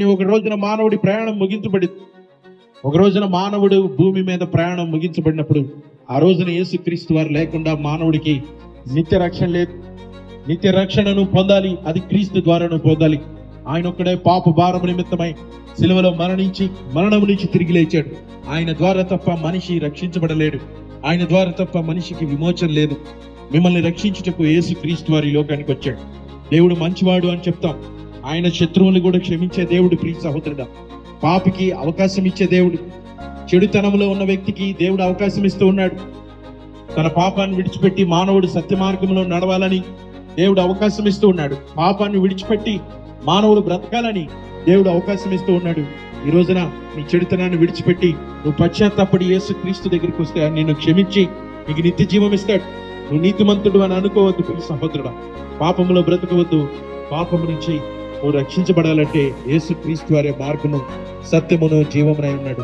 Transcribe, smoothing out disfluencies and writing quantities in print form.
ఒక రోజున మానవుడి ప్రయాణం ముగించబడింది. ఒక రోజున మానవుడు భూమి మీద ప్రయాణం ముగించబడినప్పుడు ఆ రోజున యేసుక్రీస్తు వారు లేకుండా మానవుడికి నిత్య రక్షణ లేదు. నిత్య రక్షణను పొందాలి, అది క్రీస్తు ద్వారాను పొందాలి. ఆయన ఒక్కడే పాప భారము నిమిత్తమై సిలువలో మరణించి మరణము నుంచి తిరిగి లేచాడు. ఆయన ద్వారా తప్ప మనిషి రక్షించబడలేడు. ఆయన ద్వారా తప్ప మనిషికి విమోచన లేదు. మిమ్మల్ని రక్షించుటకు యేసుక్రీస్తు వారి లోకానికి వచ్చాడు. దేవుడు మంచివాడు అని చెప్తాం. ఆయన శత్రువుని కూడా క్షమించే దేవుడు. ప్రియ సహోదరుడా, పాపికి అవకాశం ఇచ్చే దేవుడు. చెడుతనంలో ఉన్న వ్యక్తికి దేవుడు అవకాశం ఇస్తూ ఉన్నాడు. తన పాపాన్ని విడిచిపెట్టి మానవుడు సత్య మార్గంలో నడవాలని దేవుడు అవకాశం ఇస్తూ ఉన్నాడు. పాపాన్ని విడిచిపెట్టి మానవుడు బ్రతకాలని దేవుడు అవకాశం ఇస్తూ ఉన్నాడు. ఈ రోజున నీ చెడుతనాన్ని విడిచిపెట్టి నువ్వు పశ్చాత్తాపడి యేసుక్రీస్తు దగ్గరికి వస్తే ఆయన నిన్ను క్షమించి నీకు నిత్య జీవం ఇస్తాడు. నువ్వు నీతిమంతుడు అని అనుకోవద్దు ప్రియ సహోదరుడా. పాపములో బ్రతకవద్దు. పాపము నుంచి నువ్వు రక్షించబడాలంటే యేసుక్రీస్తు వారి మార్గము, సత్యమును, జీవమునై ఉన్నాడు.